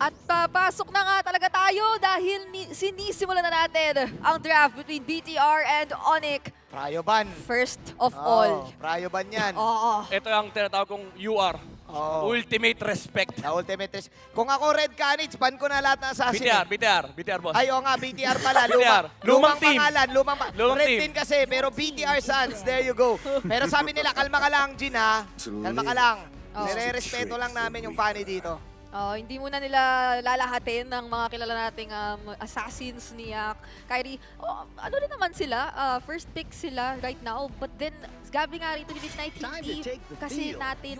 At pasok na nga talaga tayo dahil sinisimulan na natin ang draft between BTR and Onyx. Pryoban. First of all. Pryoban yan. Oo. Ito ang tinatawag kong UR. Oo. Ultimate respect. The ultimate test. Kung ako Red Canids, ban ko na lahat ng assassin. BTR, boss. Ay, oo nga, BTR pala. BTR. Lumang team. Pangalan, Lumang Red team. din kasi, pero BTR Suns, there you go. Pero sabi nila, kalma ka lang, Jin, ha? Kalma ka lang. Oo. Nire-respeto lang namin yung funny dito. Hindi muna nila lalahatin ng mga kilala nating assassins ni Kyrie. Ano rin naman sila, first pick sila right now. But then, Gabi nga rito ni Midnight, hindi kasi natin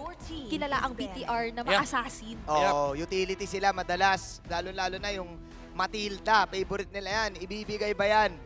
kilala ang BTR na ma-assassin. Oo, utility sila madalas. Lalo-lalo na yung Matilda, favorite nila yan. Ibibigay ba yan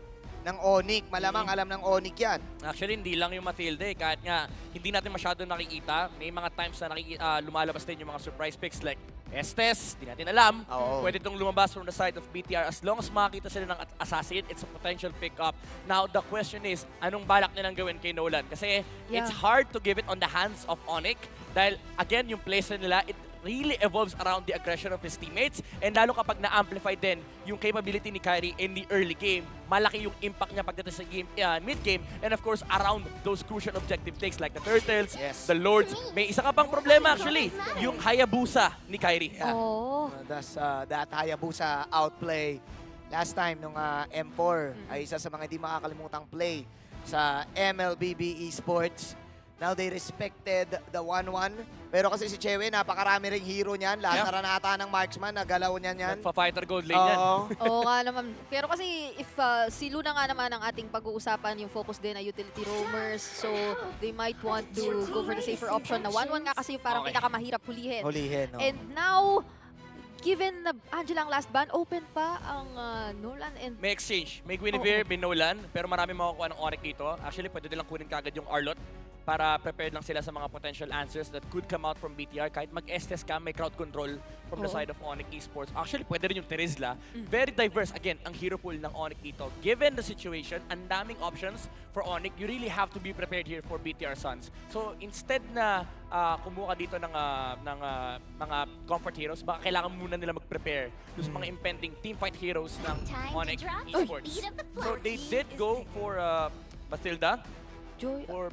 ng Onyx? Malamang alam ng Onyx yan. Actually, hindi lang yung Matilda eh. Kahit nga, hindi natin masyado nakikita. May mga times na lumalabas din yung mga surprise picks like Estes, di natin alam. Oo. Pwede itong lumabas from the side of BTR. As long as makakita sila ng assassin, it's a potential pick-up. Now, the question is, anong balak nilang gawin kay Nolan? Kasi it's hard to give it on the hands of Onyx. Dahil, again, yung plays nila, it really evolves around the aggression of his teammates. And lalo kapag na-amplify din yung capability ni Kyrie in the early game, malaki yung impact niya pagdating sa game, mid-game. And of course, around those crucial objective takes like the Turtles, the Lords. May isa ka pang problema actually, yung Hayabusa ni Kyrie. Yeah. Oh. That Hayabusa outplay last time nung M4 ay isa sa mga hindi makakalimutang play sa MLBB Esports. Now they respected the 1-1. Pero kasi si Chewe, napakarami ring hero niyan. Lahat na ranata ng marksman, nagalaw niyan yan. Nagpa-fighter gold lane yan. Oo nga naman. Pero kasi if si Luna nga naman ang ating pag-uusapan, yung focus din ay utility roamers. So they might want to go for the safer option na 1-1 nga kasi yung parang pinakamahirap hulihin. Hulihin, no? And now, given na Angela ang last ban, open pa ang Nolan and... May exchange. May Guinevere, may Nolan. Pero marami makukuha ng Onyx dito. Actually, pwede nilang kunin kagad yung Arlot para prepared lang sila sa mga potential answers that could come out from BTR. Kahit mag-Estes ka, may crowd control from the side of Onyx Esports. Actually, pwede rin yung Terizla. Very diverse. Again, ang hero pool ng Onyx dito. Given the situation, ang daming options for Onyx, you really have to be prepared here for BTR Suns. So, instead na kumuha dito ng mga comfort heroes, baka kailangan muna nila mag-prepare sa mga impending teamfight heroes ng Onyx Esports. So, they did go for Matilda. Joy. For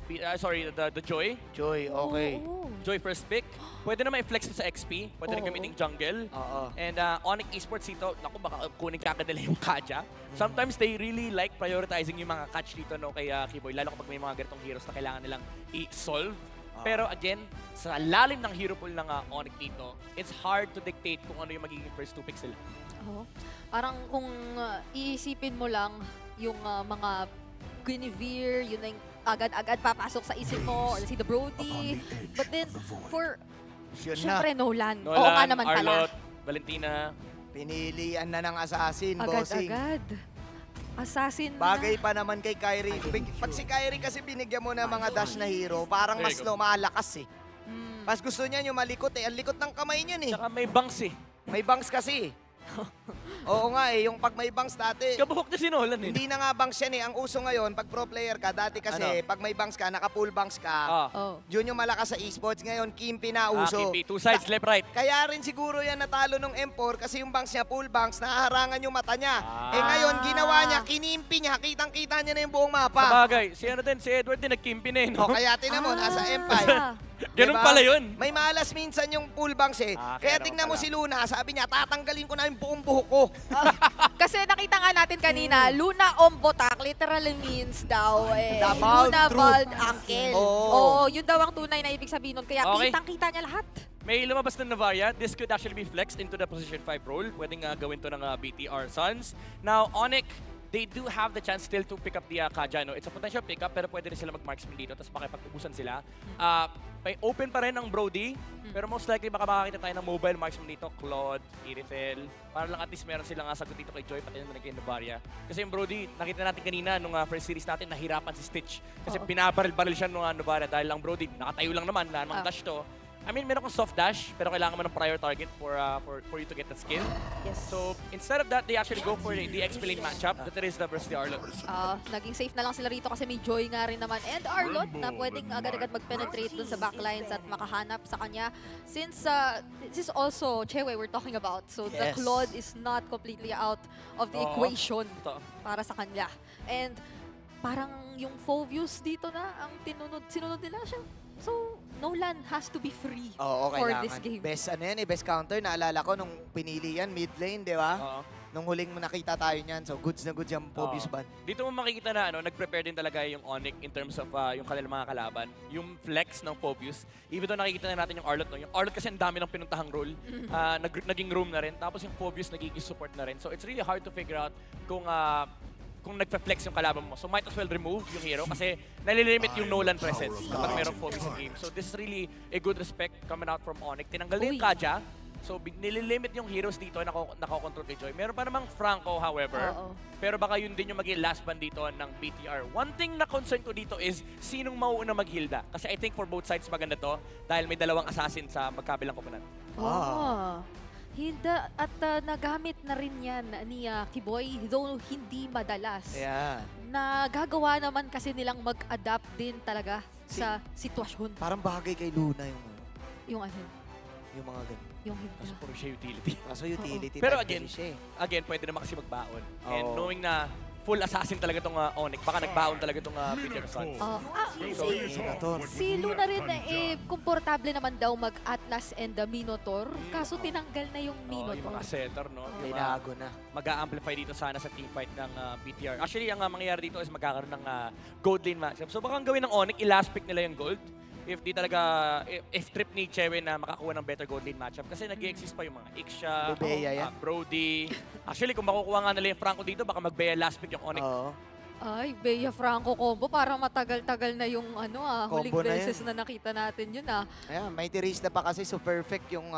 the Joy. Joy, okay. Joy first pick. Pwede na ma-flex sa XP. Pwede na gamitin jungle. Oo. And Onyx Esports dito, naku, baka kunin kagad nila yung Kaja. Sometimes they really like prioritizing yung mga catch dito no, kay Keyboy. Lalo kapag may mga ganitong heroes na kailangan nilang i-solve. Pero again, sa lalim ng hero pool ng Onyx dito, it's hard to dictate kung ano yung magiging first two picks sila. Parang kung iisipin mo lang yung mga Guinevere, yun na yung agad-agad papasok sa isip mo, or si The Brody. But then, for, syempre, Nolan. Oo nga naman pala. Arlot, Valentina. Pinilian na ng assassin, bossing. Agad-agad. Assassin Bagay pa naman kay Kyrie. Pag si Kyrie kasi binigyan mo ng mga dash na hero, parang mas lumalakas eh. Mas gusto niya yung malikot eh. Ang likot ng kamay niyan eh. Tsaka may bangs eh. May bangs kasi. Oo nga eh, yung pag may bangs dati. Kabuhok na si Nolan eh. Hindi na nga bangs yan eh. Ang uso ngayon, pag pro player ka, dati kasi pag may bangs ka, naka-full bangs ka, yun yung malakas sa esports. Ngayon, Kimpi na uso. Kimpi, two sides, left, right. Kaya rin siguro yan natalo ng M4 kasi yung bangs niya, full bangs, nahaharangan yung mata niya. Eh ngayon, ginawa niya, kinimpi niya, kitang-kita niya na yung buong mapa. Sabagay, si Edward din nagkimpi na eh. No? O kaya tinan mo, nasa M5. Ganun pala yun. May malas minsan yung full bangs eh. Kaya tingnan mo si Luna, sabi niya, tatanggalin ko na yung buong buhok ko. Kasi nakita nga natin kanina, Luna Ombotak literally means daw The Luna bald Bald Uncle. Oo. Yun daw ang tunay na ibig sabihin nun. Kaya kitang-kita niya lahat. May lumabas na Navaria. This could actually be flexed into the position 5 role. Pwedeng gawin to ng BTR Suns. Now, Onyx, they do have the chance still to pick up the Kaja. No? It's a potential pickup, pero pwede rin sila mag-marksman dito, tapos makipag-ubusan sila. May open pa rin ang Brody, pero most likely baka makakita tayo ng mobile marksman dito, Claude, Irithel, para lang at least meron silang sagot dito kay Joy, pati naman kay Navaria. Kasi yung Brody, nakita natin kanina nung first series natin, nahirapan si Stitch. Kasi pinabaril-baril siya nung Navaria dahil ang Brody, nakatayo lang naman, wala namang dash to. I mean, meron kang soft dash, pero kailangan mo ng prior target for you to get that skill. Yes. So, instead of that, they actually go for the XP lane matchup that is the versus the Arlott. Naging safe na lang sila rito kasi may Joy nga rin naman. And Arlott na pwedeng agad-agad mag-penetrate dun sa backlines at makahanap sa kanya. Since this is also Chewe we're talking about. So the Yes. Claude is not completely out of the Oo. equation Totoo. para sa kanya. And parang yung Phoveus dito na ang sinunod nila siya. So Nolan has to be free Oo, for kailangan. this game. Best ano yan best counter. Naalala ko nung pinili yan, mid lane, di ba? Oo. Nung huling nakita tayo niyan. So goods na goods yung Phoveus Oo. ban. Dito mo makikita na nag-prepare din talaga yung Onyx in terms of yung kanilang mga kalaban. Yung flex ng Phoveus. Even though nakikita na natin yung Arlott. No? Yung Arlott kasi ang dami ng pinuntahang role. Naging room na rin. Tapos yung Phoveus nagiging support na rin. So it's really hard to figure out kung nagpa-flex yung kalaban mo. So might as well remove yung hero kasi nalilimit yung Nolan presence kapag merong Phoveus sa game. So this is really a good respect coming out from Onyx. Tinanggal na yung Uy. Kaja. So nililimit yung heroes dito na nako-control kay Joy. Meron pa namang Franco, however. Oo. Pero baka yun din yung maging last ban dito ng BTR. One thing na concern ko dito is sinong mauuna mag-Hilda. Kasi I think for both sides maganda to dahil may dalawang assassin sa magkabilang koponan. Oh. Hilda at nagamit na rin yan ni Kiboy, though hindi madalas. Yeah. Nagagawa naman kasi nilang mag-adapt din talaga sa sitwasyon. Parang bagay kay Luna Yung ano, yung mga ganun. yung Kasi Hilda. puro siya utility. Kaso utility Pero type again, kasi siya eh. Again, pwede naman kasi magbaon. And Oo. knowing na full assassin talaga itong Onyx, baka nagbaon talaga itong BTR Suns. Si Luna rin komportable naman daw mag-Atlas and the Minotaur. Kaso tinanggal na yung Yung Minotaur. mga setter, no? Yung, Binago na. mag-a-amplify dito sana sa teamfight ng BTR. Actually, ang mangyayari dito is magkakaroon ng gold lane matchup. So baka ang gawin ng Onyx, i-last pick nila yung gold. If di talaga, if trip ni Chewe na makakuha ng better gold lane matchup. Kasi nag-exist pa yung mga Ixia, Beya yan. Brody. Actually, kung makukuha nga nila yung Franco dito, baka mag-Beya last pick yung Onyx. Oo. Ay, Bea Franco combo. Para matagal-tagal na yung huling Combo na beses yan. na nakita natin yun Ayan, may tirista pa kasi so perfect yung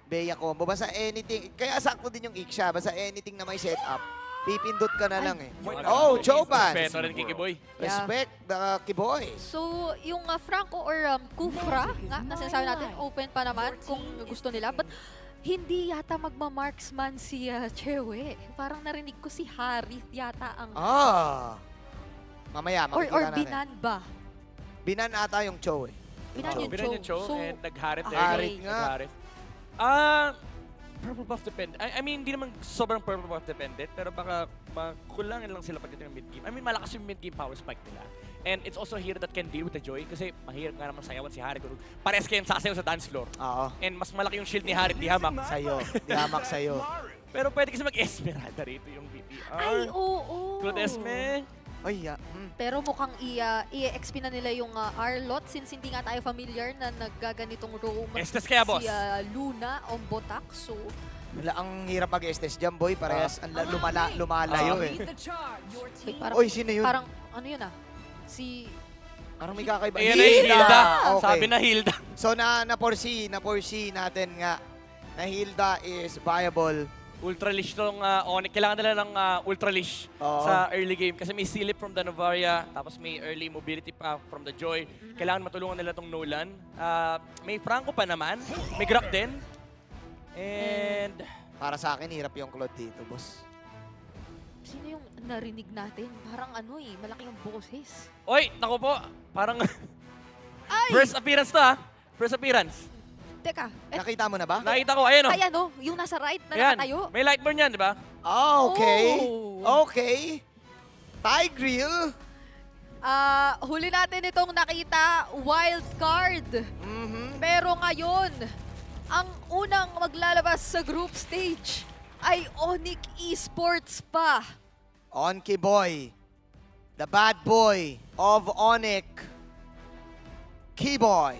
Beya combo. Basta anything, kaya sakto din yung Ixia. Basta anything na may setup, pipindot ka na lang eh. Oh, Choban! Respeto rin kay Kiboy. Respect the Kiboy. So, yung Franco or Kufra, nga, na sinasabi natin, open pa naman kung gusto nila. But, hindi yata magma-marksman si Chewe. Parang narinig ko si Harith yata ang... Mamaya, or makikita natin. Binan ba? Binan ata yung Cho eh. Binan yung Binan yung Cho. Cho So, and nag-Harit there. Harit nga. Nag-Harit. Purple buff dependent. I mean, hindi naman sobrang purple buff dependent, pero baka kulangin lang sila pagdating ng mid-game. I mean, malakas yung mid-game power spike nila. And it's also a hero that can deal with the Joy kasi mahirap nga naman sayawan si Harit. Pares kayong sasayaw sa dance floor. Oo. And mas malaki yung shield ni Harit di hamak. Sa'yo. Dihamak sa'yo. Pero pwede kasi mag-Esmeralda rito yung BTR. ay, oo. Claude Esme. Ay, Pero mukhang i-XP na nila yung Arlott since hindi nga tayo familiar na naggaganitong roam Estes kaya, boss. si Luna on Botak. So, Wala, ang hirap mag-estes dyan, boy. Parehas ang lumalayo eh. wait, parang, Oy, sino yun? parang, ano yun Si... Parang may kakaiba. Ayan na yung Hilda. Okay. Sabi na Hilda. So, na-foresee natin nga na Hilda is viable. Ultra Leash tong Onyx. Kailangan nila ng Ultra Leash Oo. sa early game kasi may silip from the Novaria, tapos may early mobility pa from the Joy. Kailangan matulungan nila tong Nolan. May Franco pa naman. May Grok din. And... Para sa akin, hirap yung Claude dito, boss. Sino yung narinig natin? Parang malaki yung boses. Oy, naku po. Parang Ay! first appearance to First appearance. Teka, Nakita mo na ba? Nakita ko, ayan o. ay yung nasa right na Ayan, nakatayo. may Lightborn yan, di ba? Okay. Oh. Okay. Tigreal. Huli natin itong nakita, wild card. Pero ngayon, ang unang maglalabas sa group stage ay Onyx Esports pa. Onki Boy. The bad boy of Onyx. Keyboy.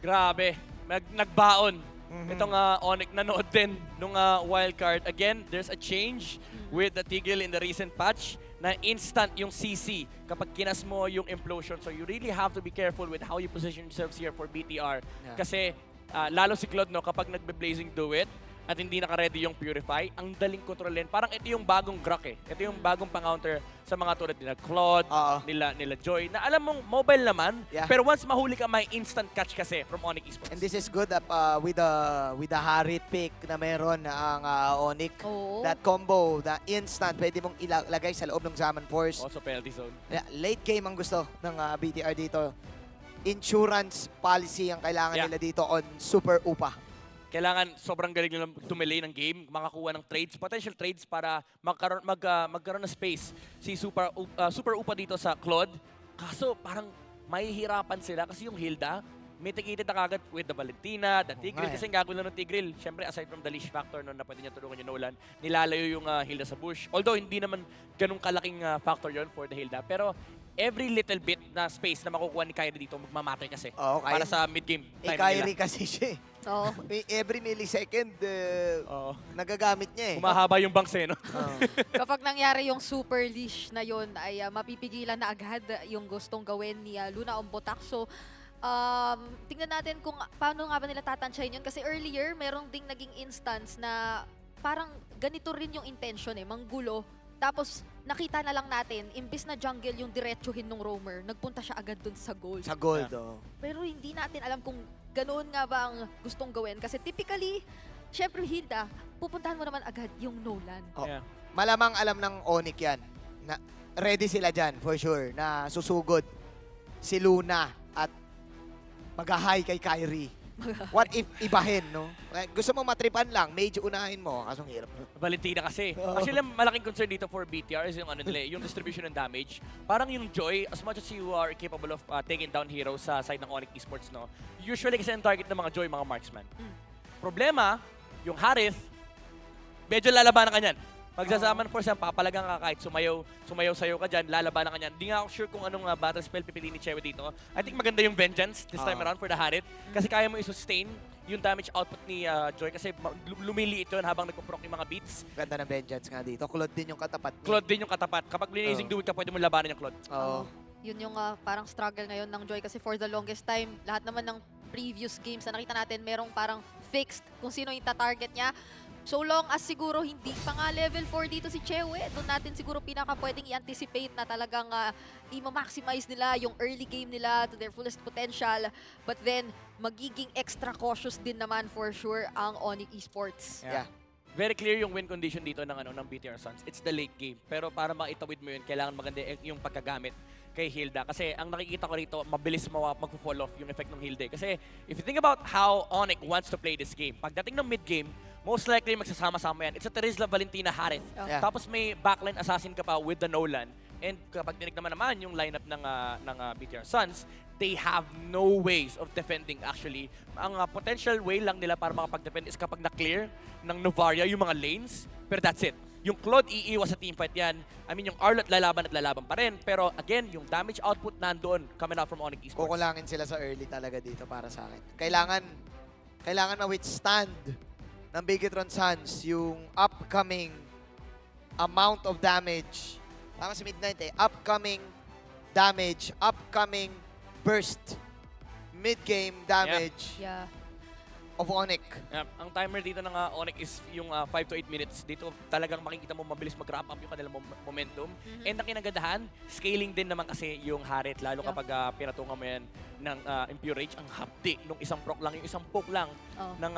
Grabe. Nagbaon. Itong Onyx nanood din nung wildcard. Again, there's a change with the Tigreal in the recent patch na instant yung CC kapag kinas mo yung implosion. So you really have to be careful with how you position yourselves here for BTR. Yeah. Kasi lalo si Claude, no, kapag nagbe-blazing do it, at hindi naka-ready yung Purify, ang daling kontrolin. Parang ito yung bagong Grok eh. Ito yung bagong pang-counter sa mga tulad nila Claude, Oo. nila Joy, na alam mong mobile naman, Yeah. pero once mahuli ka, may instant catch kasi from Onyx Esports. And this is good with the Harit pick na meron ang Onyx. Oo. That combo, the instant, pwede mong ilagay sa loob ng Zaman Force. Also penalty zone. Late game ang gusto ng BTR dito. Insurance policy ang kailangan Yeah. nila dito on Super UPA. Kailangan sobrang galing nilang tumili ng game, makakuha ng trades, potential trades para magkaroon ng space si Super Upa dito sa Claude. Kaso parang mahihirapan sila kasi yung Hilda, mitigated na kagad with the Valentina, the Tigreal. nga Kasi ang gagawin lang ng Tigreal, syempre aside from the leash factor na pwede niya tulungan yung Nolan, nilalayo yung Hilda sa bush. Although hindi naman ganun kalaking factor yon for the Hilda. Pero every little bit na space na makukuha ni Kyrie dito, magmamatter kasi. Oo, Para sa mid-game timing Kyrie nila. kasi siya. Oo. Every millisecond, Oo. nagagamit niya eh. Humahaba yung banks eh, no? Oo. Kapag nangyari yung super leash na yon ay mapipigilan na agad yung gustong gawin ni Luna Ombotak. So, tingnan natin kung paano nga ba nila tatansyahin yun. Kasi earlier, merong ding naging instance na parang ganito rin yung intention eh, manggulo. Tapos, nakita na lang natin, imbis na jungle yung diretsuhin ng roamer, nagpunta siya agad dun sa gold. Sa gold, oh. Pero hindi natin alam kung ganoon nga ba ang gustong gawin. Kasi typically, syempre Hilda, pupuntahan mo naman agad yung Nolan. Oh. Yeah. Malamang alam ng Onyx yan. Na ready sila dyan, for sure, na susugod si Luna at mag-hi kay Kyrie. What if ibahin, no? Gusto mo matripan lang, medyo unahin mo, kasong hirap. Valentina kasi. Oo. Actually, malaking concern dito for BTR is yung, yung distribution ng damage. Parang yung Joy, as much as you are capable of taking down heroes sa side ng Onyx Esports, no? Usually kasi ang target ng mga Joy, mga marksman. Problema, yung Harith, medyo lalabanan ka niyan. Magsasaman force yan, papalagan ka kahit sumayaw sa'yo ka dyan, lalabanan ka niyan. Di nga ako sure kung anong battle spell pipiliin ni Chewe dito. I think maganda yung Vengeance this time around for the Harith. Kasi kaya mo i-sustain yung damage output ni Joy kasi lumiliit yun habang nagpo-proc yung mga beats. Ganda ng Vengeance nga dito. Claude din yung katapat niya. Claude din yung katapat. Kapag linazing duwid ka, pwede mo labanan yung Claude. Oo. Yun yung parang struggle ngayon ng Joy kasi for the longest time, lahat naman ng previous games na nakita natin, merong parang fixed kung sino yung target niya. So long as siguro hindi pa nga level 4 dito si Chewe, doon natin siguro pinaka pwedeng i-anticipate na talagang i-maximize nila yung early game nila to their fullest potential. But then, magiging extra cautious din naman for sure ang Onyx Esports. Yeah. Very clear yung win condition dito ng ng BTR Suns. It's the late game. Pero para maitawid mo yun, kailangan maganda yung pagkagamit kay Hilda. Kasi ang nakikita ko rito, mabilis mag-fall off yung effect ng Hilda. Kasi if you think about how Onyx wants to play this game, pagdating ng mid-game, most likely magsasama-sama yan. It's a Terizla Valentina Harith. Yeah. Tapos may backline assassin ka pa with the Nolan. And kapag tinignan naman yung lineup ng BTR Suns, they have no ways of defending actually. Ang potential way lang nila para makapag-defend is kapag na-clear ng Novaria yung mga lanes. Pero that's it. Yung Claude iiwas sa teamfight yan. I mean, yung Arlott lalaban at lalaban pa rin. Pero again, yung damage output nandoon coming out from Onyx Esports. Kukulangin sila sa early talaga dito para sa akin. Kailangan ma-withstand ng Bigetron Suns yung upcoming amount of damage. Tama si Midnight eh. Upcoming damage, upcoming burst, mid-game damage Yeah. of Onyx. Ang timer dito ng Onyx is yung 5 to 8 minutes. Dito talagang makikita mo mabilis mag-wrap up yung kanilang momentum. And ang kinagandahan, scaling din naman kasi yung Harith. Lalo Yeah. kapag pinatungan mo yan ng Impure Rage, ang hapdi nung isang proc lang, yung isang poke lang Oh. ng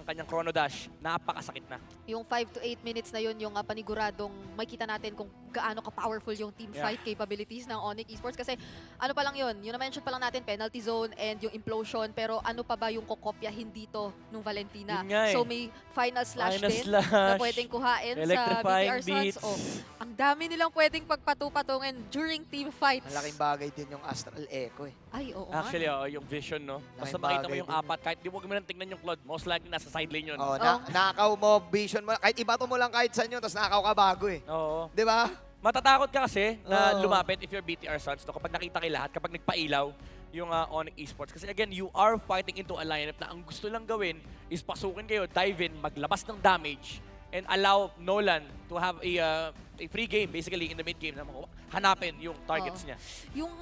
kanyang Chrono Dash, napakasakit na. Yung 5 to 8 minutes na yun, yung paniguradong makita natin kung gaano ka-powerful yung team Yeah. fight capabilities ng Onyx Esports. Kasi ano pa lang yun, yung na-mention pa lang natin, penalty zone and yung implosion. Pero ano pa ba yung kokopyahin dito nung Valentina? Yun nga eh. So may final slash Final din slash. na pwedeng kuhain sa Electrifying BTR Suns. beats. Oh, ang dami nilang pwedeng pagpatupatungin during team fights. Malaking bagay din yung Astral Echo eh. Ay, oo nga. Actually, yung vision, no? Basta Laking makita mo bagay yung din apat, kahit di mo gamitin tingnan yung Claude, most likely nasa side lane yun. Oh, Oh. nakaw mo, vision mo, kahit ibato mo lang kahit saan yun, tapos nakaw ka bago eh. Oo. Di ba? Matatakot ka kasi na Oo. lumapit if you're BTR Suns, no? Kapag nakita kayo lahat, kapag nagpailaw yung Onyx Esports. Kasi again, you are fighting into a lineup na ang gusto lang gawin is pasukin kayo, dive in, maglabas ng damage, and allow Nolan to have a free game basically in the mid game na hanapin yung targets niya. Yung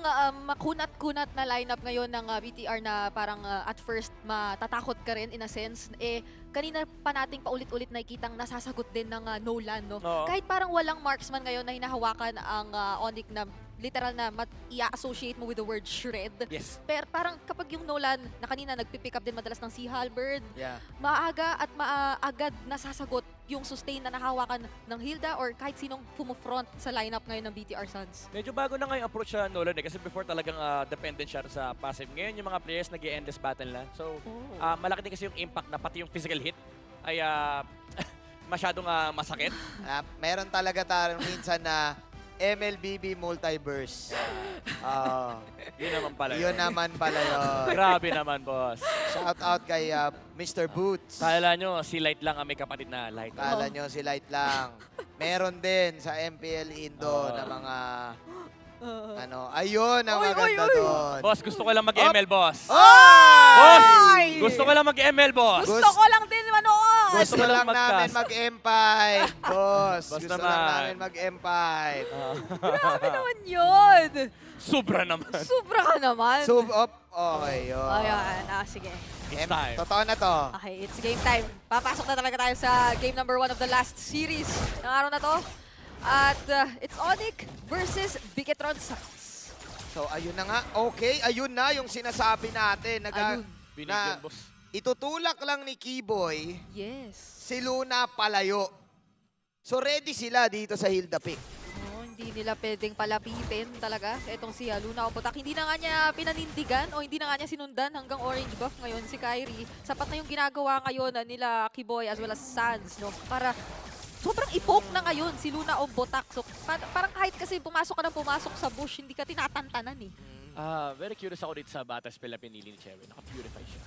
makunat-kunat na lineup ngayon ng BTR na parang at first matatakot ka rin in a sense, kanina pa nating paulit-ulit nakikitang nasasagot din ng Nolan, no? Oo. Kahit parang walang marksman ngayon na hinahawakan ang Onyx na literal na i-associate mo with the word shred. Yes. Pero parang kapag yung Nolan na kanina nagpipick up din madalas ng Sea Halberd, Yeah. maaga at maagad nasasagot yung sustain na nahawakan ng Hilda or kahit sinong pumufront sa lineup ngayon ng BTR Suns. Medyo bago na nga yung approach sa Nolan kasi before talagang dependent siya sa passive. Ngayon yung mga players nag-endless battle na. So, malaki din kasi yung impact na pati yung physical hit ay masyadong masakit. Meron talaga tayo minsan na MLBB Multiverse. Yun naman pala Yun naman pala yun. Grabe naman, boss. Shout out kay Mr. Boots. Kala nyo, si Light lang ang may kapatid na Light. Kala nyo si Light lang. Meron din sa MPL Indo na mga ayun ang maganda doon. Boss, gusto ko lang mag-ML, boss. Boss! Gusto ko lang mag-ML, boss. Gusto ko lang din manood! Gusto ko lang lang namin mag-cast. mag-M5, boss. Boss Gusto naman. lang namin mag-M5. Grabe naman yun! Sobra naman. Sobra ka naman. Sub up. Okay, yun. Ayan, sige. It's time. Totoo na to. Okay, it's game time. Papasok na talaga tayo sa game number 1 of the last series ng araw na to. At it's Onyx versus Bigetron Suns. So, ayun na nga. Okay, ayun na yung sinasabi natin. Ayun. Binigyan, boss. Itutulak lang ni Keyboy Yes. si Luna palayo. So, ready sila dito sa Hilda Pick. Hindi nila pwedeng palapitin talaga itong si Luna o Putak. Hindi na nga niya pinanindigan o hindi na nga niya sinundan hanggang orange buff ngayon si Kyrie. Sapat na yung ginagawa ngayon nila Kiboy as well as Sans, no? Para sobrang ipoke na ngayon si Luna o Botak. So, parang kahit kasi pumasok ka ng pumasok sa bush, hindi ka tinatantanan eh. Very curious ako dito sa bata spell na pinili ni Cherry. Naka-purify siya.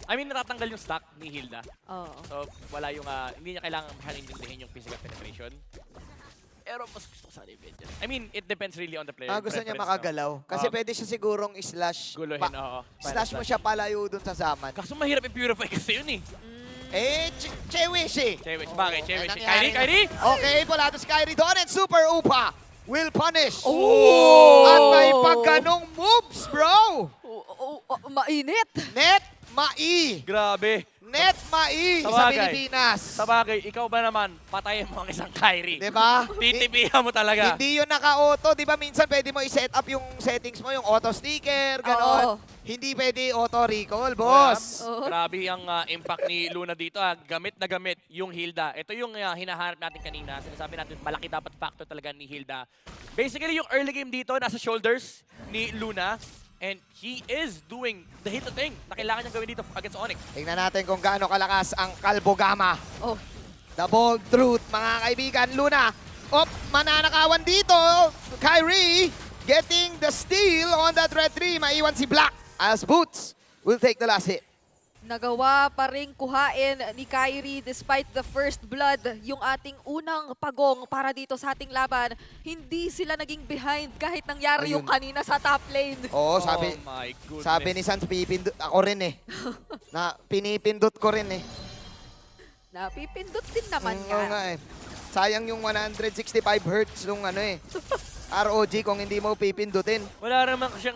I mean, natatanggal yung stack ni Hilda. Oo. So, wala yung, hindi niya kailangan masyadong intindihin yung physical penetration. Pero mas gusto ko sana yung video. I mean, it depends really on the player. Gusto niya preference, makagalaw. Kasi Oo. pwede siya sigurong slash. Guluhin, oo. Slash mo siya palayo dun sa zaman. Kaso mahirap i-purify kasi yun eh. Chewishi. Chewich, bakit? Chewich. nangyari Kyrie? Okay, wala to si Kyrie doon and Super Upa will punish. Oh! At may pagganong moves, bro. Mainit! Net mai. Grabe. Net mai sa Sabagay. Pilipinas. Sabagay, ikaw ba naman, patayin mo ang isang Kyrie? Diba? Titipihan mo talaga. Hindi yun naka-auto. Di ba minsan pwede mo i-set up yung settings mo, yung auto sticker, gano'n. Oo. Hindi pwede auto recall, boss. Oo. Grabe ang impact ni Luna dito. Gamit na gamit yung Hilda. Ito yung hinahanap natin kanina. Sinasabi natin, malaki dapat factor talaga ni Hilda. Basically, yung early game dito, nasa shoulders ni Luna. And he is doing the hit thing na kailangan niyang gawin dito against Onyx. Tingnan natin kung gaano kalakas ang Kalbo Gama. Oh. The bold truth, mga kaibigan. Luna, mananakawan dito. Kyrie getting the steal on that red 3. Maiwan si Black as Boots will take the last hit. Nagawa pa rin kuhain ni Kyrie despite the first blood, yung ating unang pagong para dito sa ating laban. Hindi sila naging behind kahit nangyari yung Ayun. kanina sa top lane. Oo, Oh my goodness. sabi ni Sans, pipindot ako rin eh. Pinipindot ko rin eh. Napipindot din naman Oo nga eh. Sayang yung 165 Hz nung ROG kung hindi mo pipindutin. Wala naman kasi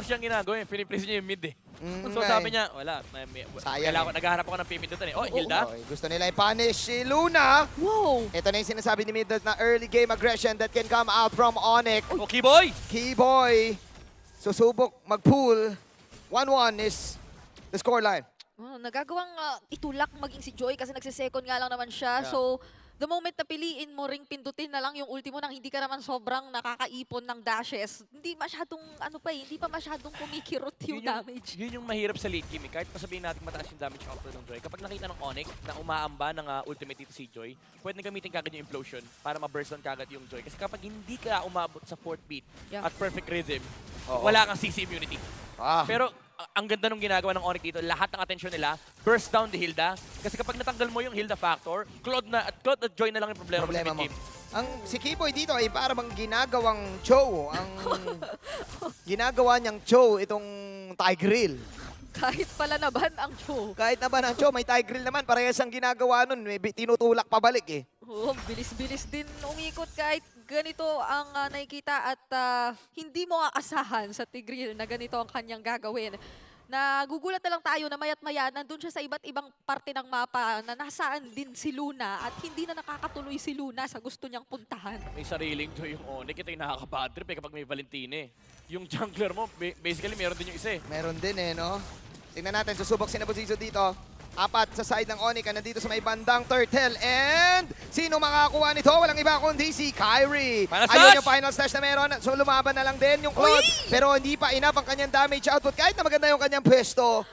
siyang ginagawa eh. Pinipress niya yung mid eh. So nga sabi eh. niya, wala. Sayang eh. Naghahanap ako ng pipindutan eh. Oh, Hilda? Okay, gusto nila i-punish si Luna. Wow! Ito na yung sinasabi ni Midnight na early game aggression that can come out from Onyx. Okay, boy! Keyboy, susubok mag-pull. 1-1 is the scoreline. Nagagawang itulak maging si Joy kasi nagsisecond nga lang naman siya. Yeah. So, the moment na piliin mo ring pindutin na lang yung ultimo nang hindi ka naman sobrang nakakaipon ng dashes, hindi masyadong, hindi pa masyadong kumikirot yung damage. Yun yung mahirap sa late game eh. Kahit pa sabihin natin mataas yung damage output ng Joy, kapag nakita ng Onyx na umaamba ng ultimate dito si Joy, pwede na gamitin kagad yung implosion para ma-burst on kagad yung Joy. Kasi kapag hindi ka umabot sa 4th beat at perfect rhythm, wala kang CC immunity. Pero ang ganda nung ginagawa ng Onyx dito, lahat ng attention nila, burst down the Hilda. Kasi kapag natanggal mo yung Hilda factor, Claude at Joy na lang yung problema sa mo. mid-game. Si Keyboy dito ay para bang ginagawang Cho. Ang ginagawa niyang Cho itong Tigreal. Kahit pala naban ang Cho. Kahit na ba ng Cho, may Tigreal naman. Parehas ang ginagawa nun. May tinutulak pabalik eh. Oo, bilis-bilis din umikot kahit ganito ang nakikita at hindi mo aasahan sa Tigreal na ganito ang kanyang gagawin. Nagugulat na lang tayo na maya't maya nandun siya sa iba't ibang parte ng mapa na nasaan din si Luna at hindi na nakakatuloy si Luna sa gusto niyang puntahan. May sariling Joy yung Onyx. Ito yung nakaka-bad trip kapag may Valentine. Yung jungler mo, basically meron din yung isa eh. Meron din eh, no? Tingnan natin, susubok si Nabusiso dito. Apat sa side ng Onyx, nandito sa may bandang turtle. And sino makakakuha nito? Walang iba kundi si Kyrie. Final Ayun slash! yung final slash na meron. So lumaban na lang din yung Claude. Pero hindi pa enough ang kanyang damage output kahit na maganda yung kanyang pwesto.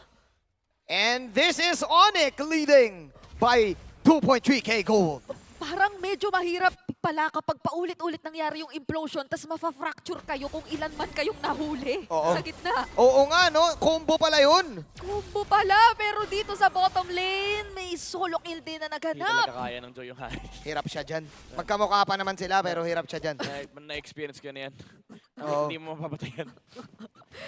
And this is Onyx leading by 2.3k gold. Parang medyo mahirap pala kapag paulit-ulit nangyari yung implosion tas mafa-fracture kayo kung ilan man kayong nahuli Oo. sa gitna. Oo nga, no? Combo pala yun. Combo pala, pero dito sa bottom lane, may solo kill din na Hindi naganap. talaga kaya ng Joy yung Harit. Hirap siya dyan. Magkamukha pa naman sila, pero hirap siya dyan. Na-experience ko na yan. Oo. Hindi mo mapapatayan.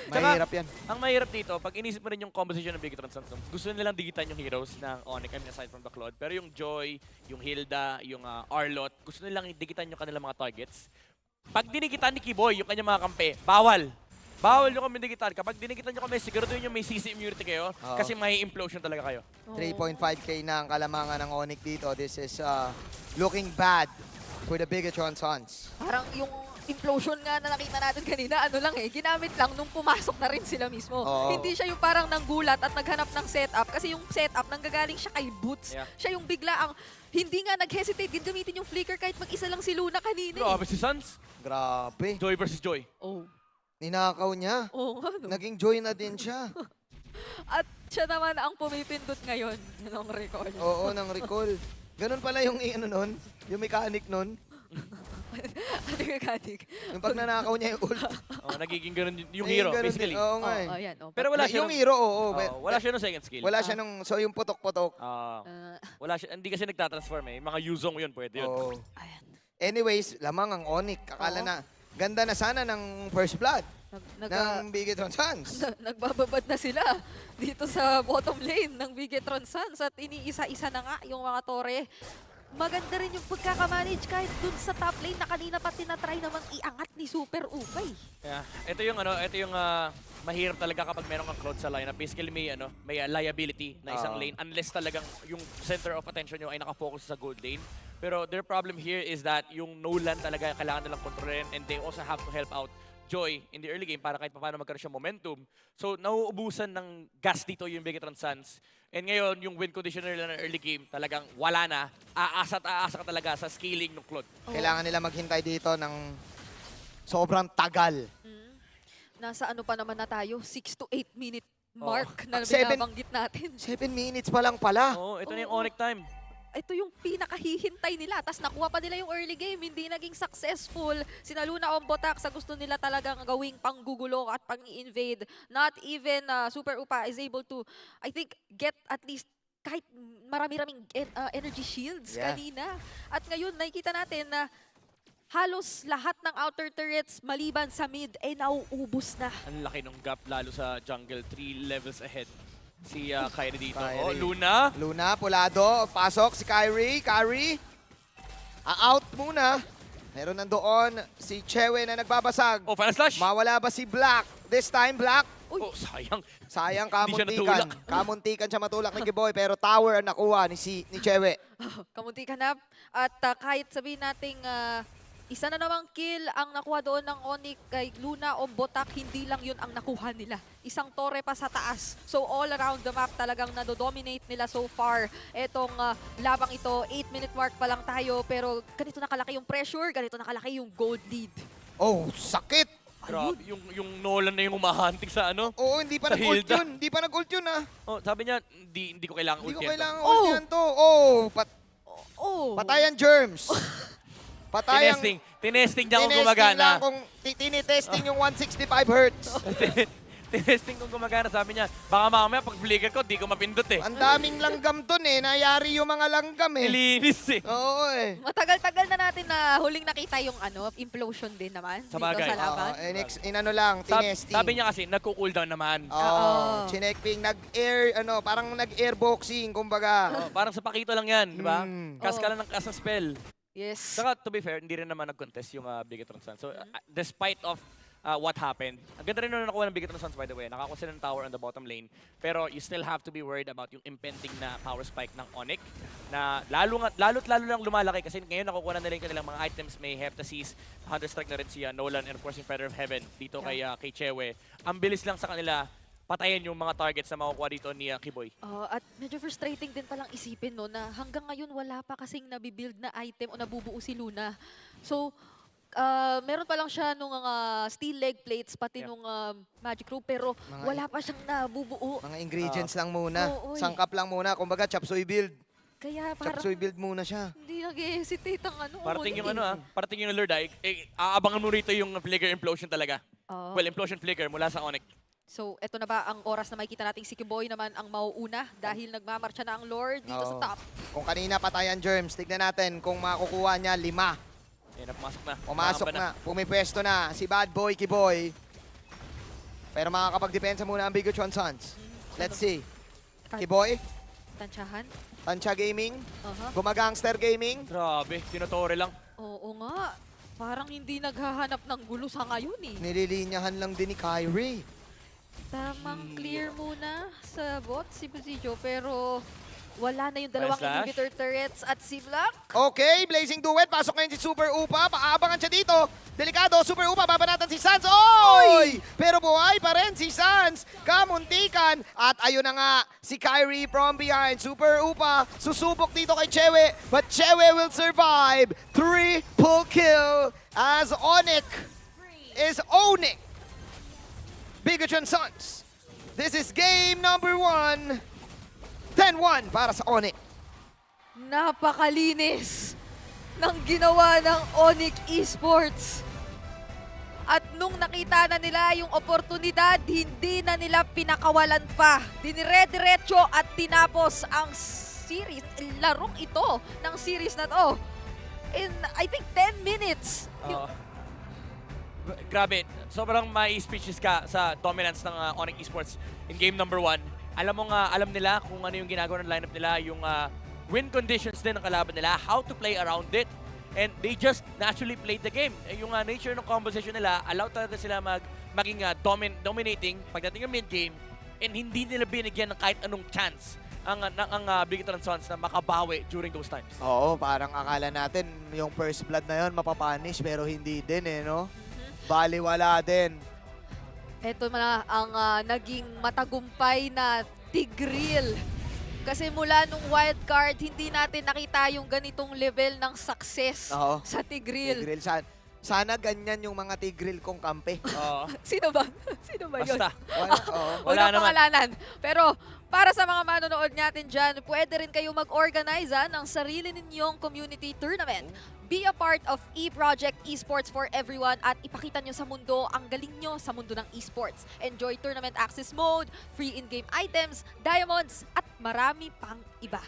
Mahirap yan. Ang mahirap dito, pag inisip mo rin yung composition ng Bigetron Suns, gusto nilang digitan yung heroes ng Onyx, I mean, aside from the Claude. Pero yung Joy, yung Hilda, yung Arlot, gusto nilang digitan yung kanilang mga targets. Pag dinigitan ni Kiboy, yung kanyang mga kampe, bawal. Bawal yung kami digitan. Kapag dinigitan nyo kami, siguro doon yung may CC immunity kayo Oo. kasi may implosion talaga kayo. 3.5k na ang kalamangan ng Onyx dito. This is looking bad for the Bigetron Suns. Parang yung implosion nga na nakita natin kanina, ano lang eh, ginamit lang nung pumasok na rin sila mismo. Oo. Hindi siya yung parang nanggulat at naghanap ng setup kasi yung setup nanggagaling siya kay Boots. Yeah. Siya yung bigla ang hindi nga nag-hesitate gamitin yung flicker kahit mag-isa lang si Luna kanina. Grabe si Suns. Grabe. Joy versus Joy. Oh. Ninakaw niya. Oo, ano? Naging joy na din siya. At siya naman ang pumipindot ngayon ng record. Oo, ng recall. Ganun pala yung ano nun, yung mechanic nun. Ano yung katig? Yung pag nanakaw niya yung ult. Oh, nagiging ganun yung Naging hero, ganun basically. din. Oo nga eh. ayan. Oh. Pero wala siya Yung nung, hero, oo. wala siya nung second skill. Wala siya nung, so yung putok-putok. Wala siya, hindi kasi nagtatransform eh. Mga Yuzong yun, pwede yun. Oo. Ayan. Anyways, lamang ang Onyx. Akala Oo. na, ganda na sana ng first blood Nag, ng Bigetron Suns. nagbababad na sila dito sa bottom lane ng Bigetron Suns at iniisa-isa na nga yung mga tore. Maganda rin yung pagkakamanage kahit dun sa top lane na kanina pa tinatry namang iangat ni Super Upay. Yeah. Ito yung mahirap talaga kapag meron kang Claude sa lineup. Basically may liability na isang lane unless talagang yung center of attention nyo ay nakafocus sa gold lane. Pero their problem here is that yung Nolan talaga kailangan nilang kontrolin and they also have to help out Joy in the early game para kahit paano magkaroon siya momentum. So nauubusan ng gas dito yung Bigetron Suns. And ngayon, yung win conditioner nila ng early game, talagang wala na. Aasa ka talaga sa scaling ng Claude. Kailangan nila maghintay dito ng sobrang tagal. Nasa ano pa naman na tayo? 6 to 8 minute mark na Seven- binabanggit natin. 7 minutes pa lang pala. Oo, ito na yung Oo. Onyx time. Ito yung pinakahihintay nila. Tapos nakuha pa nila yung early game. Hindi naging successful. Sina Luna Ombotak sa gusto nila talagang gawing panggugulo at pang-invade. Not even Super Upa is able to, I think, get at least kahit marami-raming energy shields Yeah. kanina. At ngayon, nakikita natin na halos lahat ng outer turrets maliban sa mid ay nauubos na. Ang laki ng gap lalo sa jungle, 3 levels ahead. Si Kyrie dito. Kyrie. Oh, Luna. Luna, Pulado, pasok si Kyrie. Kyrie, out muna. Meron nandoon si Chewe na nagbabasag. Oh, final slash. Mawala ba si Black? This time, Black. Uy. Oh, sayang. Sayang Hindi siya kamuntikan. natulak. Kamuntikan siya matulak ni Kiboy, pero tower ang nakuha ni Chewe. Kamunti ka na. At kahit sabihin nating isa na namang kill ang nakuha doon ng Onyx kay Luna o Botak, hindi lang yun ang nakuha nila. Isang tore pa sa taas. So all around the map talagang nadodominate nila so far. Etong labang ito, 8-minute mark pa lang tayo, pero ganito nakalaki yung pressure, ganito nakalaki yung gold lead. Oh, sakit! Grabe, yung Nolan na yung humahanting sa ano. Oo, hindi pa Sa nag-ult Hilda. yun. Hindi pa nag-ult yun, ah. Oh, sabi niya, hindi ko kailangan Hindi ko ult yan. kailangan Oh! ult yan to. Oh, Oh! patayan germs. Patayang... Tinesting niya kung Tinesting gumagana. lang kung tinitesting yung 165 hertz. Tinesting kung gumagana. Sabi niya, baka mamaya pag flicker ko, di ko mapindot eh. Ang daming langgam dun eh. Nayari yung mga langgam eh. Nilinis eh. Oo eh. Matagal-tagal na natin na huling nakita yung implosion din naman Sa dito bagay. sa laban. Inano lang, tinesting. Sabi niya kasi, nagko-cooldown naman. Oo. Chinekping, nag-air, parang nag-air boxing, kumbaga. Oh, parang sa pakito lang yan, di ba? Kas ka Oo. lang ng kas ng spell. Yes. Saka, to be fair, hindi rin naman nag-contest yung Bigatron Suns. So, despite of what happened, ang ganda rin na nakuha ng Bigatron Suns, by the way. Nakakuha sila ng tower on the bottom lane. Pero you still have to be worried about yung impending na power spike ng Onyx na lalo't lalo lang lumalaki kasi ngayon nakukuha na nila yung kanilang mga items. May Heptasis, Hunter Strike na rin si Nolan, and of course yung Feather of Heaven dito kay Chewe. Ang bilis lang sa kanila patayin yung mga targets na makukuha dito ni Kiboy. At medyo frustrating din palang isipin no na hanggang ngayon wala pa kasing nabibuild na item o nabubuo si Luna. So, meron pa lang siya nung steel leg plates pati nung magic rope pero wala pa siyang nabubuo. Mga ingredients lang muna. Oo, eh. Sangkap lang muna. Kumbaga, chop suey build. Kaya parang Chop suey build muna siya. hindi nag-hesitate ang Parating yung Onyx. parating yung Lord Ike, aabangan mo rito yung flicker implosion talaga. Oo. Well, implosion flicker mula sa Onyx. So, eto na ba ang oras na makikita nating si Kiboy naman ang mauuna dahil nagmamarcha na ang Lord dito sa Oo. top. Kung kanina patayan germs, tignan natin kung makukuha niya 5. Ayan, pumasok na. Pumasok Pangamba na. Pumipwesto na si Bad Boy Kiboy. Pero makakapagdepensa muna ang Bigatron Suns. Let's see. Kiboy, Tansyahan. Tansya Gaming, Aha. Gumagangster Gaming. Grabe, tinotore lang. Oo nga. Parang hindi naghahanap ng gulo sa ngayon eh. Nililinyahan lang din ni Kyrie. Tamang clear muna sa bot si Buzijo pero wala na yung dalawang Slash. inhibitor turrets at si Black. Okay, Blazing Duet. Pasok ngayon si Super Upa. Paabangan siya dito. Delikado. Super Upa. Babanatan si Sans. Oy! Pero buhay pa rin si Sans. Kamuntikan. At ayun na nga, si Kyrie from behind. Super Upa. Susubok dito kay Chewe. But Chewe will survive. Triple kill as Onyx is owning Bigatron Suns. This is game number 1. 10-1 para sa Onyx. Napakalinis ng ginawa ng Onyx Esports. At nung nakita na nila yung oportunidad, hindi na nila pinakawalan pa. Dinire-diretso at tinapos ang series, larong ito ng series na to. In, I think, 10 minutes. Oo. Grabe, sobrang mai-speeches ka sa dominance ng Onyx Esports in game number 1. Alam mo nga, alam nila kung ano yung ginagawa ng lineup nila, yung win conditions din ng kalaban nila, how to play around it. And they just naturally played the game. Yung nature ng composition nila, allow talaga sila maging dominating pagdating ng mid-game and hindi nila binigyan ng kahit anong chance ang Bigatron Suns na makabawi during those times. Oo, parang akala natin yung first blood na yun mapapanish pero hindi din eh, no? Baliwala din. Ito na ang naging matagumpay na Tigreal. Kasi mula nung wildcard, hindi natin nakita yung ganitong level ng success Oo. sa Tigreal. Tigril, sana ganyan yung mga Tigril kong kampe. Oo. Sino ba? Sino ba yun? Basta. Oo. Wala Unang naman. pangalanan. Pero para sa mga manonood natin dyan, pwede rin kayo mag-organize ng sarili ninyong community tournament. Be a part of E-Project Esports for everyone at ipakita nyo sa mundo ang galing nyo sa mundo ng esports. Enjoy tournament access mode, free in-game items, diamonds, at marami pang iba.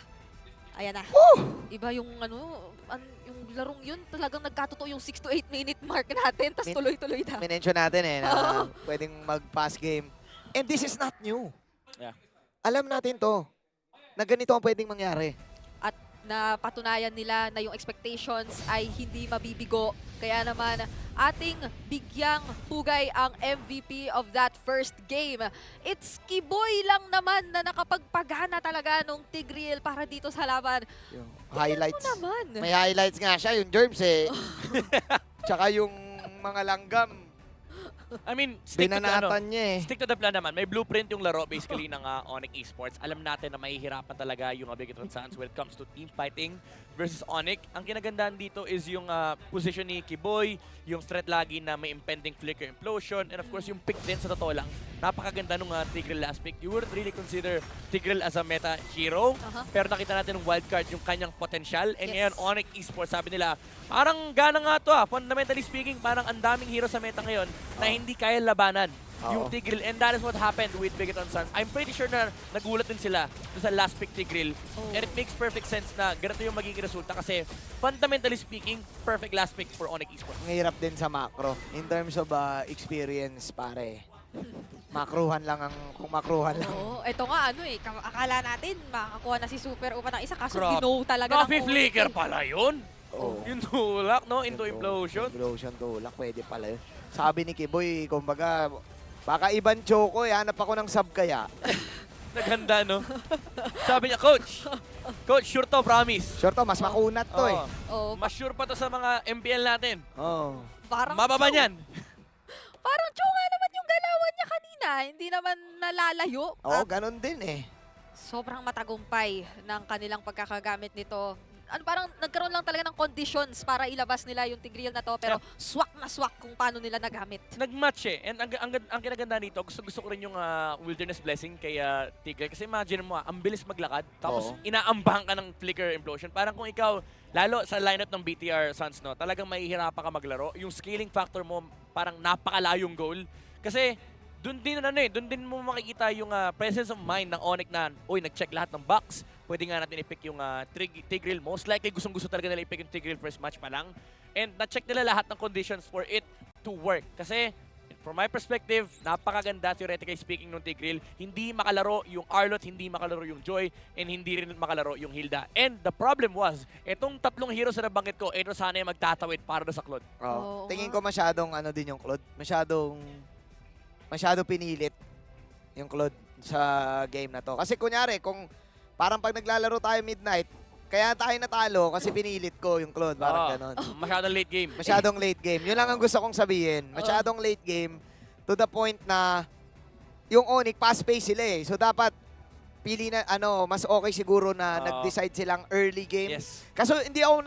Ayan na. Iba yung yung larong yun, talagang nagkatotoo yung 6 to 8 minute mark natin, tas tuloy-tuloy na. Minention natin eh na pwedeng mag-pass game. And this is not new. Yeah. Alam natin to na ganito ang pwedeng mangyari. At napatunayan nila na yung expectations ay hindi mabibigo. Kaya naman ating bigyang pugay ang MVP of that first game. It's Kiboy lang naman na nakapagpagana talaga nung Tigreal para dito sa laban. Yung Tingnan highlights. mo naman. May highlights nga siya, yung germs eh. Tsaka yung mga langgam, I mean, stick to the, binanatan niya eh. stick to the plan naman. May blueprint yung laro basically ng Onyx Esports. Alam natin na mahihirapan talaga yung Bigatron Suns when it comes to team fighting versus Onyx. Ang kinagandaan dito is yung position ni Kiboy, yung threat lagi na may impending flicker implosion, and of course yung pick din sa totoo lang. Napakaganda nung Tigreal last pick. You wouldn't really consider Tigreal as a meta hero, pero nakita natin ng wildcard yung kanyang potential. And ngayon, Onyx Esports, sabi nila, parang gana nga to fundamentally speaking, parang ang daming hero sa meta ngayon na hindi kaya labanan yung Oo. Tigreal. And that is what happened with Bigoton Suns. I'm pretty sure na nagulat din sila sa last pick Tigreal. Oh. And it makes perfect sense na ganito yung magiging resulta kasi fundamentally speaking, perfect last pick for Onyx Esports. Ang hirap din sa macro. In terms of experience, pare. Makruhan lang ang, kung makruhan lang. Oo, ito nga akala natin makakuha na si Super Upa ng isa kaso Grabe. gino talaga Coffee ng flicker pala yun? Oo. Yung tulak, no? Into Ito, implosion. Implosion tulak, pwede pala yun. Sabi ni Kiboy, kumbaga, baka ibang choco, hanap ako ng sub kaya. Naghanda, no? Sabi niya, Coach, sure to, promise. Sure to, mas makunat to eh. Oo, Mas sure pa to sa mga MPL natin. Oo. parang Mababa niyan. Parang tsunga naman yung galawan niya kanina, hindi naman nalalayo. Oo, At ganun din eh. sobrang matagumpay ng kanilang pagkakagamit nito. Parang nagkaroon lang talaga ng conditions para ilabas nila yung Tigreal na to, pero swak na swak kung paano nila nagamit. Nag-match eh. And ang kinaganda nito, gusto ko rin yung Wilderness Blessing kay Tigreal. Kasi imagine mo, ang bilis maglakad. Tapos Oo. inaambahan ka ng Flicker Implosion. Parang kung ikaw, lalo sa lineup ng BTR Suns, no, talagang mahihirapan ka maglaro. Yung scaling factor mo, parang napakalayong goal. Kasi doon din mo makikita yung presence of mind ng Onyx na, uy, nag-check lahat ng box. Pwede nga natin i-pick yung Tigreal. Most likely, gustong-gusto talaga nila i-pick yung Tigreal first match pa lang. And na-check nila lahat ng conditions for it to work. Kasi, from my perspective, napakaganda theoretically speaking ng Tigreal. Hindi makalaro yung Arlot, hindi makalaro yung Joy, and hindi rin makalaro yung Hilda. And the problem was, itong tatlong heroes na nabanggit ko, ito sana yung magtatawid para sa Claude. Oo. Oo Tingin nga. ko masyadong ano din yung Claude. Masyado pinilit yung Claude sa game na to. Kasi kunyari, kung parang pag naglalaro tayo midnight, kaya tayo natalo kasi pinilit ko yung Claude. Parang ganon. Masyadong late game. Masyadong late game. Yun lang ang gusto kong sabihin. Masyadong late game to the point na yung Onyx, fast pace sila eh. So dapat pili na, mas okay siguro na Oo. nag-decide silang early game. Yes. Kaso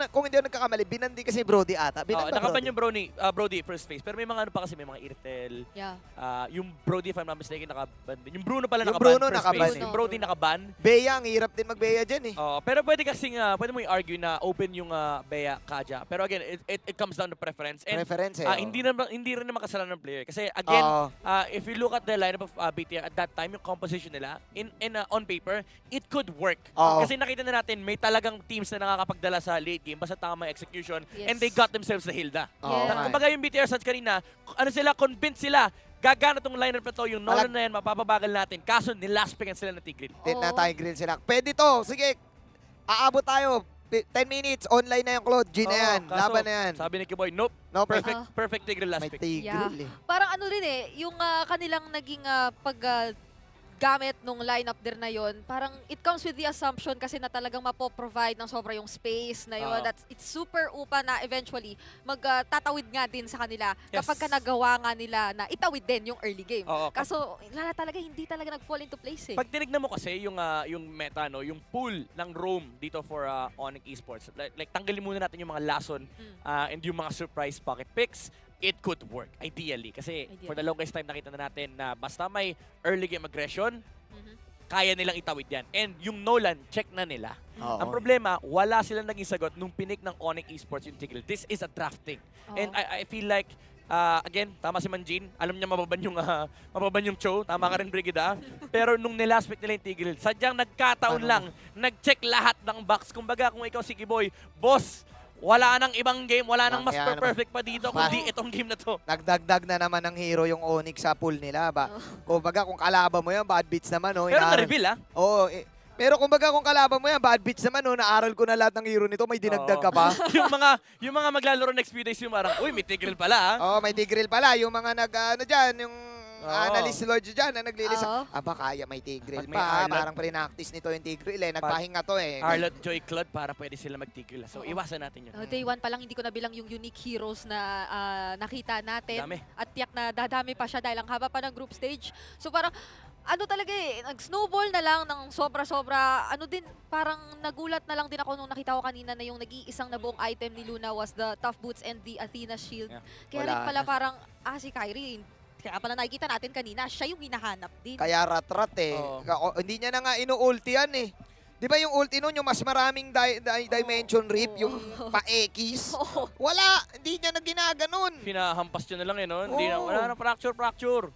kung hindi ako nagkakamali, binandi kasi Brody ata. Binand ba Nakaban Brody? yung Brody first phase. Pero may mga ano pa kasi, may mga Irtel. Yeah. Yung Brody, if I'm not mistaken, nakaban din. Yung Bruno pala Yung nakaban Bruno first nakaban phase. eh. Yung Brody nakaban. Bea, ang hirap din mag-Bea dyan eh. Pero pwede kasing, pwede mo i-argue na open yung Bea Kaja. Pero again, it comes down to preference. And Preference eh. hindi rin naman kasalanan ng player. Kasi again, Oo. if you look at the lineup of BTR at that time, yung composition nila, on paper, it could work. Oo. Kasi nakita na natin, may talagang teams na nakakapagdala sa late game basta tama execution Yes. and they got themselves the Hilda. Oo Yeah. nga eh. Kumbaga yung BTR Suns kanina, convinced sila, gagana tong lineup na to, yung Nolan na yan, mapapabagal natin. Kaso, nilaspikan sila ng Tigreal. Din na Oo. tayo grill sila. Pwede to. Sige. Aabot tayo. 10 minutes. Online na yung Claude. G na yan. Kaso, Laban na yan. Sabi ni Kiboy, nope, No, perfect Tigreal last May pick. Tigreal eh. Parang ano rin yung kanilang naging gamit nung lineup din na yon, parang it comes with the assumption kasi na talagang mapoprovide ng sobra yung space na yun. Oo. It's super upa na eventually magtatawid nga din sa kanila Yes. kapag ka nagawa nga nila na itawid din yung early game. Oo. Kaso hindi talaga nag-fall into place eh. Pag tinignan mo kasi yung meta, no, yung pool ng roam dito for Onyx Esports, like tanggalin muna natin yung mga lason and yung mga surprise pocket picks, it could work, ideally. Kasi for the longest time nakita na natin na basta may early game aggression, Mhm. kaya nilang itawid yan. And yung Nolan, check na nila. Oo. Ang problema, wala silang naging sagot nung pinik ng Onyx Esports yung Tigreal. This is a drafting. Oo. And I feel like, again, tama si Manjin, alam niya mababan yung Cho, tama ka rin Brigida. Pero nung nilaspect nila yung Tigreal, sadyang nagkataon lang, nag-check lahat ng box. Kumbaga, kung ikaw si Kiboy, boss, wala nang ibang game, wala nang mas Kaya naman. perfect pa dito, kundi itong game na to. Nagdagdag na naman ng hero yung Onyx sa pool nila. Kumbaga, kung kalaban mo yan, bad beats naman. Oh, Pero inaaral- na-reveal, Oo. Pero kumbaga, kung kalaban mo yan, bad beats naman. Oh, naaral ko na lahat ng hero nito. May dinagdag ka pa. yung mga maglalaro next few days yung parang, uy, may Tigreal pala, ha? Oo, may Tigreal pala. Yung mga dyan, yung Oo. analyst lords dyan na naglilista. Oo. Aba, kaya may Tigreal Pag may pa. Arlot. Parang pre-practice nito yung Tigreal eh. Nagpahinga to eh. Arlot, Joy, Claude, para pwede sila mag-Tigreal. So, Oo. iwasan natin yun. Day 1 pa lang hindi ko nabilang yung unique heroes na nakita natin. Dami. At tiyak na dadami pa siya dahil ang haba pa ng group stage. So parang talaga nag-snowball na lang ng sobra-sobra. Parang nagulat na lang din ako nung nakita ko kanina na yung nag-iisang na buong item ni Luna was the Tough Boots and the Athena Shield. Yeah. Kaya Wala rin pala na. parang, si Kyrie, kaya pala nakikita natin kanina, siya yung hinahanap din. Kaya rat-rat eh. Oo. Hindi niya na nga inu-ulti yan eh. Di ba yung ulti nun, yung mas maraming dimension rip, yung pa-ekis? Oo. Wala! Hindi niya na ginaganon. Pinahampas nyo na lang, no? Hindi na, Oo. wala na fracture.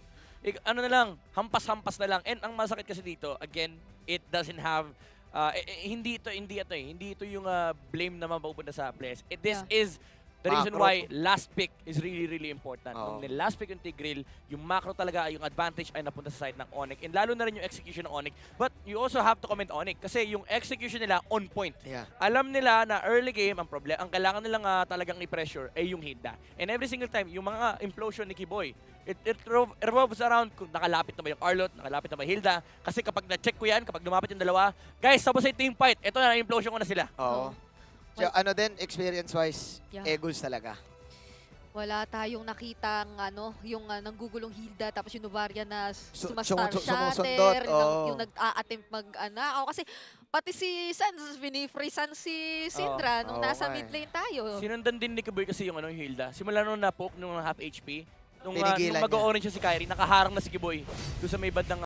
ano na lang, hampas-hampas na lang. And ang masakit kasi dito, again, it doesn't have hindi ito yung blame na mapupunta sa players. This is the reason Macro. why last pick is really, really important. Oo. Nung last pick yung Tigreal, yung macro talaga, yung advantage ay napunta sa side ng Onyx. And lalo na rin yung execution ng Onyx. But you also have to comment Onyx kasi yung execution nila on point. Yeah. Alam nila na early game, ang kailangan nilang talagang i-pressure ay yung Hilda. And every single time, yung mga implosion ni Kiboy, it revolves around kung nakalapit na ba yung Arlot, nakalapit na ba yung Hilda. Kasi kapag na-check ko yan, kapag lumapit yung dalawa, guys, tapos ay team fight. Ito na, implosion ko na sila. Oo. So, ano din, experience-wise, Yeah. Eagles talaga. Wala tayong nakitang yung nanggugulong Hilda tapos yung Novaria na Sumusundot, sumastar-shatter, oo. yung nag-a-attempt kasi pati si Sans, pinifreesan si Syndra nung Oo nasa nga mid lane tayo. Sinundan din ni Kiboy kasi yung Hilda. Simula nung na-poke nung half HP, nung Tinigilan mag-orange siya si Kyrie, nakaharang na si Kiboy doon sa may bandang